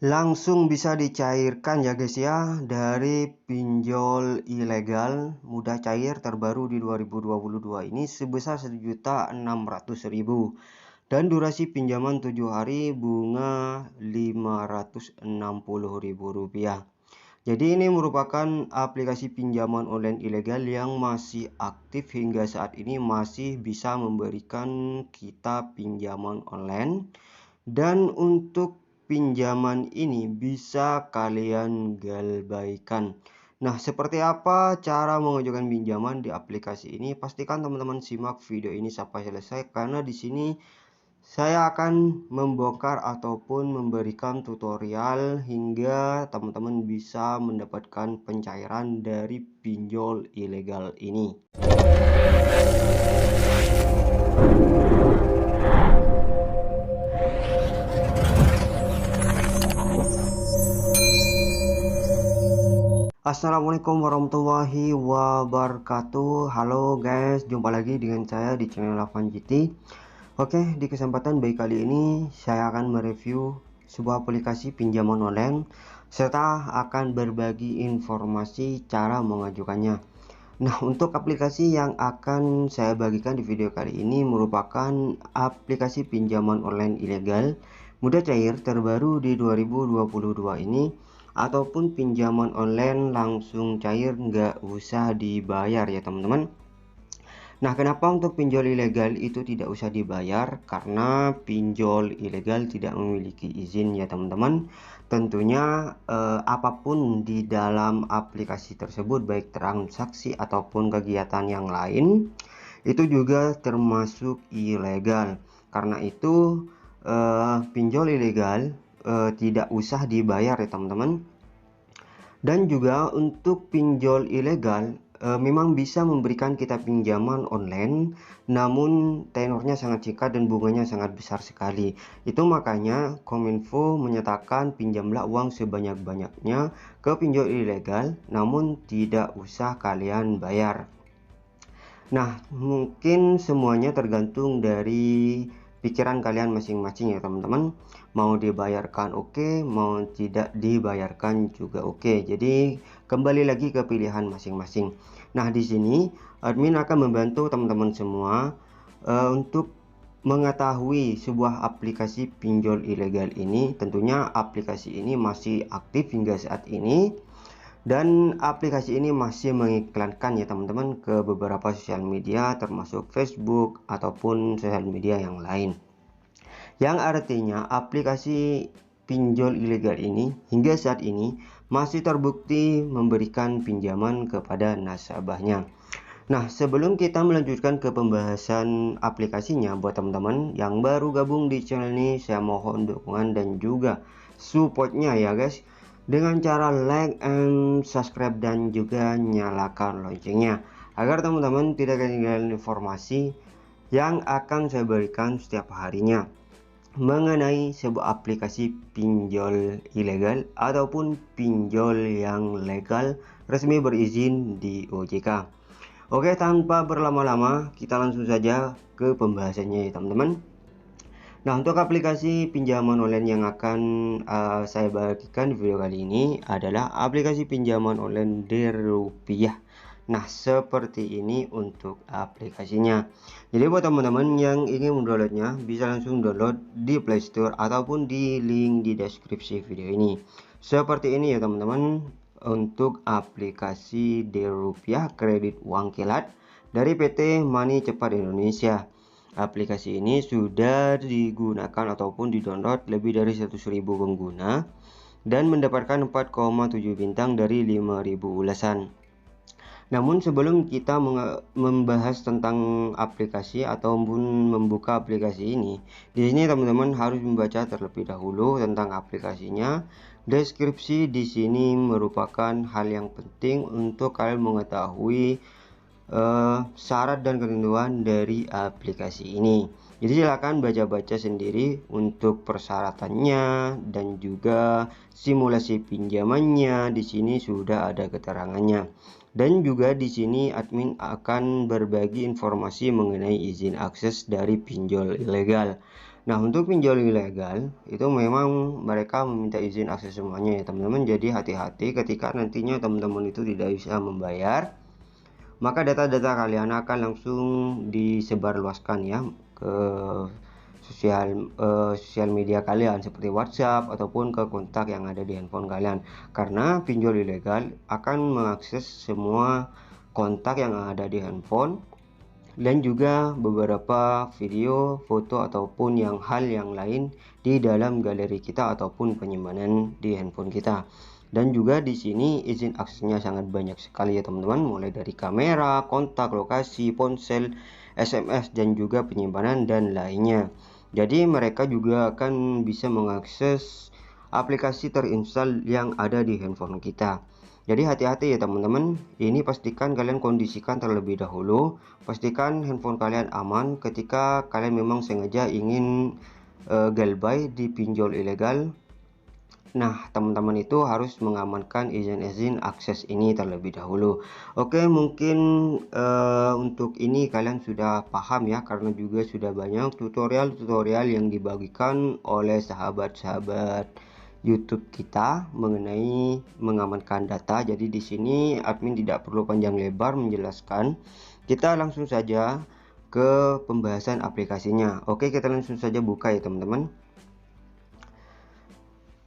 Langsung bisa dicairkan ya guys ya dari pinjol ilegal mudah cair terbaru di 2022 ini sebesar 1.600.000 dan durasi pinjaman 7 hari, bunga Rp560.000. Jadi ini merupakan aplikasi pinjaman online ilegal yang masih aktif hingga saat ini, masih bisa memberikan kita pinjaman online. Dan untuk pinjaman ini bisa kalian galbaikan. Nah, seperti apa cara mengajukan pinjaman di aplikasi ini? Pastikan teman-teman simak video ini sampai selesai karena di sini saya akan membongkar ataupun memberikan tutorial hingga teman-teman bisa mendapatkan pencairan dari pinjol ilegal ini. Assalamualaikum warahmatullahi wabarakatuh. Halo guys, jumpa lagi dengan saya di channel Avanjiti. Oke, di kesempatan baik kali ini saya akan mereview sebuah aplikasi pinjaman online serta akan berbagi informasi cara mengajukannya. Nah, untuk aplikasi yang akan saya bagikan di video kali ini merupakan aplikasi pinjaman online ilegal mudah cair terbaru di 2022 ini, ataupun pinjaman online langsung cair nggak usah dibayar ya teman-teman. Nah, kenapa untuk pinjol ilegal itu tidak usah dibayar? Karena pinjol ilegal tidak memiliki izin ya teman-teman. Tentunya apapun di dalam aplikasi tersebut, baik transaksi ataupun kegiatan yang lain, itu juga termasuk ilegal. Karena itu pinjol ilegal tidak usah dibayar ya teman-teman. Dan juga untuk pinjol ilegal memang bisa memberikan kita pinjaman online, namun tenornya sangat singkat dan bunganya sangat besar sekali. Itu makanya Kominfo menyatakan pinjamlah uang sebanyak-banyaknya ke pinjol ilegal, namun tidak usah kalian bayar. Nah, mungkin semuanya tergantung dari pikiran kalian masing-masing ya teman-teman. Mau dibayarkan oke, mau tidak dibayarkan juga oke. Jadi kembali lagi ke pilihan masing-masing. Nah, di sini admin akan membantu teman-teman semua untuk mengetahui sebuah aplikasi pinjol ilegal ini. Tentunya aplikasi ini masih aktif hingga saat ini. Dan aplikasi ini masih mengiklankan ya teman-teman ke beberapa sosial media termasuk Facebook ataupun sosial media yang lain. Yang artinya aplikasi pinjol ilegal ini hingga saat ini masih terbukti memberikan pinjaman kepada nasabahnya. Nah, sebelum kita melanjutkan ke pembahasan aplikasinya, buat teman-teman yang baru gabung di channel ini, saya mohon dukungan dan juga supportnya ya guys, dengan cara like and subscribe dan juga nyalakan loncengnya agar teman-teman tidak ketinggalan informasi yang akan saya berikan setiap harinya mengenai sebuah aplikasi pinjol ilegal ataupun pinjol yang legal resmi berizin di OJK. Oke, tanpa berlama-lama kita langsung saja ke pembahasannya ya teman-teman. Nah, untuk aplikasi pinjaman online yang akan saya bagikan di video kali ini adalah aplikasi pinjaman online Derupiah. Nah, seperti ini untuk aplikasinya. Jadi buat teman-teman yang ingin mendownloadnya bisa langsung download di Play Store ataupun di link di deskripsi video ini. Seperti ini ya teman-teman untuk aplikasi Derupiah kredit uang kilat dari PT Money Cepat Indonesia. Aplikasi ini sudah digunakan ataupun didownload lebih dari 100.000 pengguna dan mendapatkan 4,7 bintang dari 5.000 ulasan. Namun sebelum kita membahas tentang aplikasi ataupun membuka aplikasi ini, di sini teman-teman harus membaca terlebih dahulu tentang aplikasinya. Deskripsi di sini merupakan hal yang penting untuk kalian mengetahui syarat dan ketentuan dari aplikasi ini. Jadi silakan baca-baca sendiri untuk persyaratannya dan juga simulasi pinjamannya. Di sini sudah ada keterangannya. Dan juga di sini admin akan berbagi informasi mengenai izin akses dari pinjol ilegal. Nah, untuk pinjol ilegal itu memang mereka meminta izin akses semuanya ya teman-teman. Jadi hati-hati ketika nantinya teman-teman itu tidak bisa membayar, maka data-data kalian akan langsung disebarluaskan ya ke sosial media kalian seperti WhatsApp ataupun ke kontak yang ada di handphone kalian. Karena pinjol ilegal akan mengakses semua kontak yang ada di handphone dan juga beberapa video, foto ataupun hal yang lain di dalam galeri kita ataupun penyimpanan di handphone kita. Dan juga di sini izin aksesnya sangat banyak sekali ya teman-teman, mulai dari kamera, kontak, lokasi, ponsel, SMS dan juga penyimpanan dan lainnya. Jadi mereka juga akan bisa mengakses aplikasi terinstall yang ada di handphone kita. Jadi hati-hati ya teman-teman, ini pastikan kalian kondisikan terlebih dahulu, pastikan handphone kalian aman ketika kalian memang sengaja ingin galbay di pinjol ilegal. Nah, teman-teman itu harus mengamankan izin-izin akses ini terlebih dahulu. Oke, mungkin untuk ini kalian sudah paham ya, karena juga sudah banyak tutorial-tutorial yang dibagikan oleh sahabat-sahabat YouTube kita mengenai mengamankan data. Jadi di sini admin tidak perlu panjang lebar menjelaskan. Kita langsung saja ke pembahasan aplikasinya. Oke, kita langsung saja buka ya teman-teman.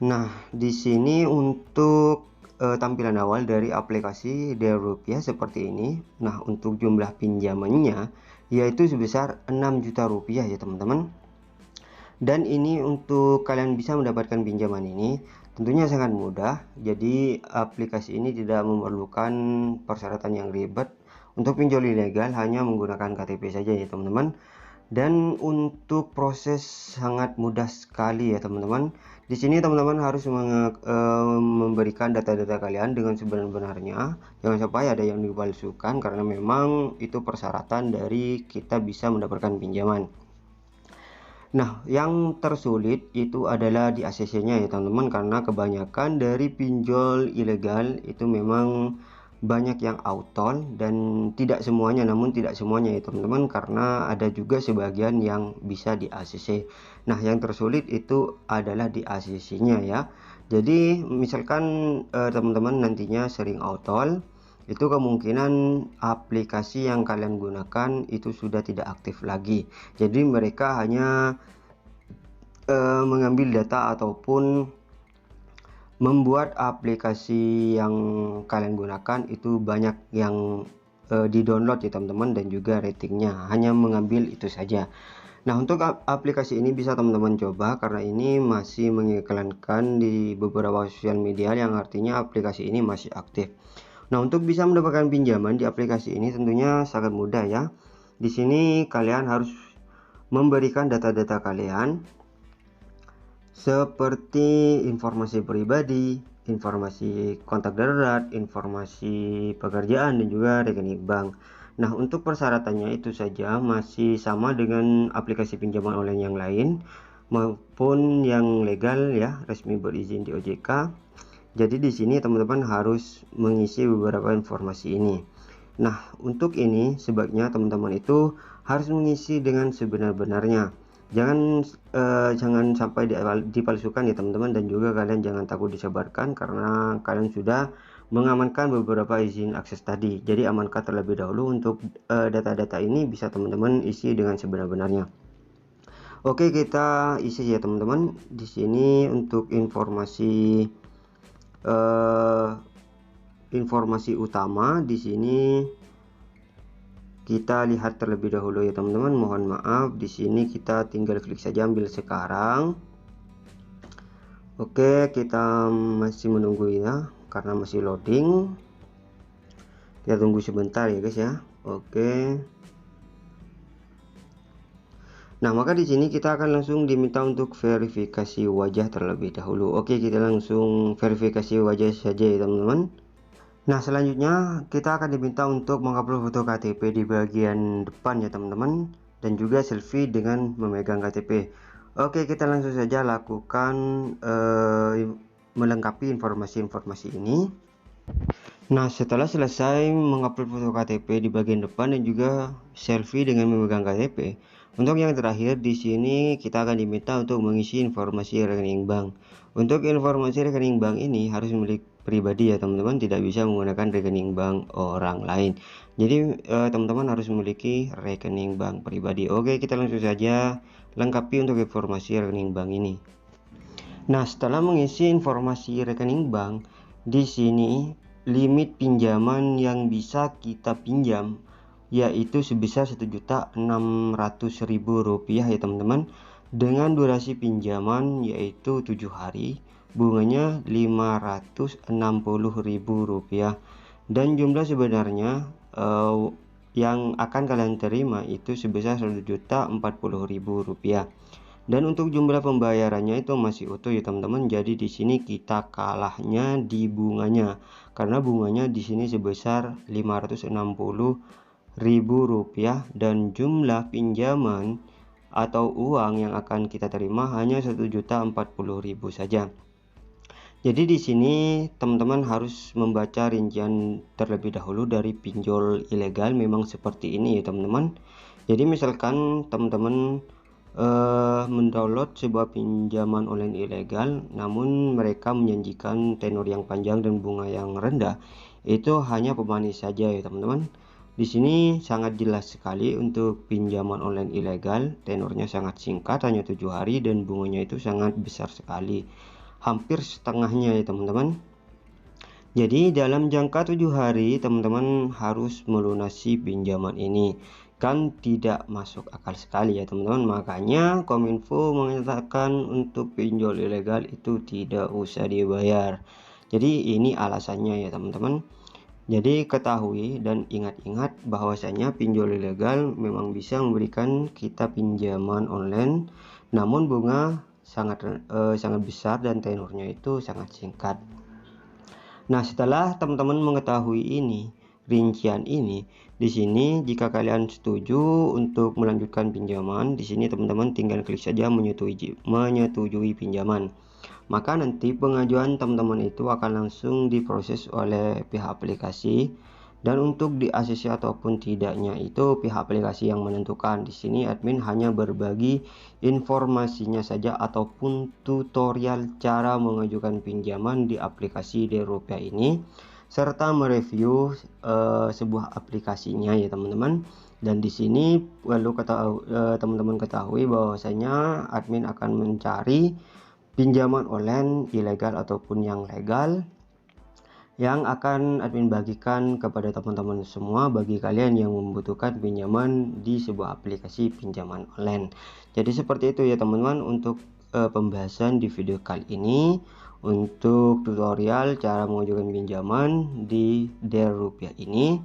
Nah, di sini untuk tampilan awal dari aplikasi Rupiah seperti ini. Nah, untuk jumlah pinjamannya yaitu sebesar 6 juta rupiah ya teman-teman. Dan ini untuk kalian bisa mendapatkan pinjaman ini tentunya sangat mudah. Jadi aplikasi ini tidak memerlukan persyaratan yang ribet. Untuk pinjol ilegal hanya menggunakan KTP saja ya teman-teman. Dan untuk proses sangat mudah sekali ya teman-teman. Di sini teman-teman harus memberikan data-data kalian dengan sebenar-benarnya. Jangan sampai ada yang dipalsukan karena memang itu persyaratan dari kita bisa mendapatkan pinjaman. Nah, yang tersulit itu adalah di ACC-nya ya teman-teman, karena kebanyakan dari pinjol ilegal itu memang banyak yang autol dan tidak semuanya, namun tidak semuanya ya teman-teman, karena ada juga sebagian yang bisa di ACC. Nah, yang tersulit itu adalah di ACC-nya ya. Jadi misalkan teman-teman nantinya sering autol, itu kemungkinan aplikasi yang kalian gunakan itu sudah tidak aktif lagi. Jadi mereka hanya mengambil data ataupun membuat aplikasi yang kalian gunakan itu banyak yang di-download ya teman-teman, dan juga ratingnya hanya mengambil itu saja. Nah, untuk aplikasi ini bisa teman-teman coba karena ini masih mengiklankan di beberapa sosial media, yang artinya aplikasi ini masih aktif. Nah, untuk bisa mendapatkan pinjaman di aplikasi ini tentunya sangat mudah ya. Di sini kalian harus memberikan data-data kalian seperti informasi pribadi, informasi kontak darurat, informasi pekerjaan dan juga rekening bank. Nah, untuk persyaratannya itu saja masih sama dengan aplikasi pinjaman online yang lain maupun yang legal ya, resmi berizin di OJK. Jadi di sini teman-teman harus mengisi beberapa informasi ini. Nah, untuk ini sebaiknya teman-teman itu harus mengisi dengan sebenar-benarnya. Jangan sampai dipalsukan ya teman-teman, dan juga kalian jangan takut disebarkan karena kalian sudah mengamankan beberapa izin akses tadi. Jadi amankan terlebih dahulu. Untuk data-data ini bisa teman-teman isi dengan sebenar-benarnya. Oke, kita isi ya teman-teman. Di sini untuk informasi utama di sini kita lihat terlebih dahulu ya teman-teman. Mohon maaf, di sini kita tinggal klik saja ambil sekarang. Oke, kita masih menunggu ya karena masih loading. Kita tunggu sebentar ya guys ya. Oke. Nah, maka di sini kita akan langsung diminta untuk verifikasi wajah terlebih dahulu. Oke, kita langsung verifikasi wajah saja ya teman-teman. Nah, selanjutnya kita akan diminta untuk mengupload foto KTP di bagian depan ya teman-teman, dan juga selfie dengan memegang KTP. Oke, kita langsung saja lakukan melengkapi informasi-informasi ini. Nah, setelah selesai mengupload foto KTP di bagian depan dan juga selfie dengan memegang KTP, Untuk yang terakhir di sini kita akan diminta untuk mengisi informasi rekening bank. Untuk informasi rekening bank ini harus milik pribadi ya teman-teman, tidak bisa menggunakan rekening bank orang lain. Jadi teman-teman harus memiliki rekening bank pribadi. Oke, kita langsung saja lengkapi untuk informasi rekening bank ini. Nah, setelah mengisi informasi rekening bank, di sini limit pinjaman yang bisa kita pinjam yaitu sebesar Rp1.600.000 ya teman-teman, dengan durasi pinjaman yaitu 7 hari, bunganya Rp560.000, dan jumlah sebenarnya yang akan kalian terima itu sebesar Rp1.040.000. Dan untuk jumlah pembayarannya itu masih utuh ya teman-teman. Jadi di sini kita kalahnya di bunganya, karena bunganya di sini sebesar Rp560.000 dan jumlah pinjaman atau uang yang akan kita terima hanya Rp1.040.000 saja. Jadi di sini teman-teman harus membaca rincian terlebih dahulu dari pinjol ilegal. Memang seperti ini ya teman-teman. Jadi misalkan teman-teman mendownload sebuah pinjaman online ilegal, namun mereka menjanjikan tenor yang panjang dan bunga yang rendah, itu hanya pemanis saja ya teman-teman. Di sini sangat jelas sekali untuk pinjaman online ilegal, tenornya sangat singkat, hanya 7 hari, dan bunganya itu sangat besar sekali, hampir setengahnya ya teman-teman. Jadi dalam jangka 7 hari teman-teman harus melunasi pinjaman ini. Kan tidak masuk akal sekali ya teman-teman. Makanya Kominfo mengatakan untuk pinjol ilegal itu tidak usah dibayar. Jadi ini alasannya ya teman-teman. Jadi ketahui dan ingat-ingat bahwasanya pinjol ilegal memang bisa memberikan kita pinjaman online, namun bunga sangat besar dan tenornya itu sangat singkat. Nah, setelah teman-teman mengetahui ini, rincian ini, di sini jika kalian setuju untuk melanjutkan pinjaman, di sini teman-teman tinggal klik saja menyetujui pinjaman. Maka nanti pengajuan teman-teman itu akan langsung diproses oleh pihak aplikasi, dan untuk di ACC ataupun tidaknya itu pihak aplikasi yang menentukan. Di sini admin hanya berbagi informasinya saja ataupun tutorial cara mengajukan pinjaman di aplikasi Derupiah ini, serta mereview sebuah aplikasinya ya teman-teman. Dan di sini perlu teman-teman ketahui bahwasanya admin akan mencari pinjaman online ilegal ataupun yang legal yang akan admin bagikan kepada teman-teman semua bagi kalian yang membutuhkan pinjaman di sebuah aplikasi pinjaman online. Jadi seperti itu ya teman-teman untuk pembahasan di video kali ini untuk tutorial cara mengajukan pinjaman di Derupiah ini.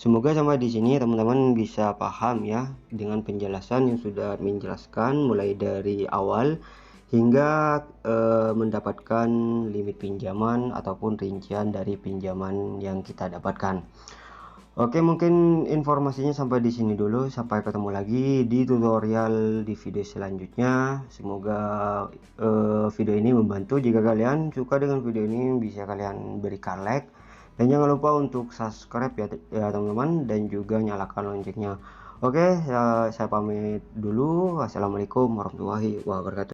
Semoga sampai di sini teman-teman bisa paham ya dengan penjelasan yang sudah admin jelaskan mulai dari awal hingga mendapatkan limit pinjaman ataupun rincian dari pinjaman yang kita dapatkan. Oke, mungkin informasinya sampai di sini dulu. Sampai ketemu lagi di tutorial di video selanjutnya. Semoga video ini membantu. Jika kalian suka dengan video ini, bisa kalian berikan like, dan jangan lupa untuk subscribe ya teman-teman, dan juga nyalakan loncengnya. Oke, saya pamit dulu. Wassalamualaikum warahmatullahi wabarakatuh.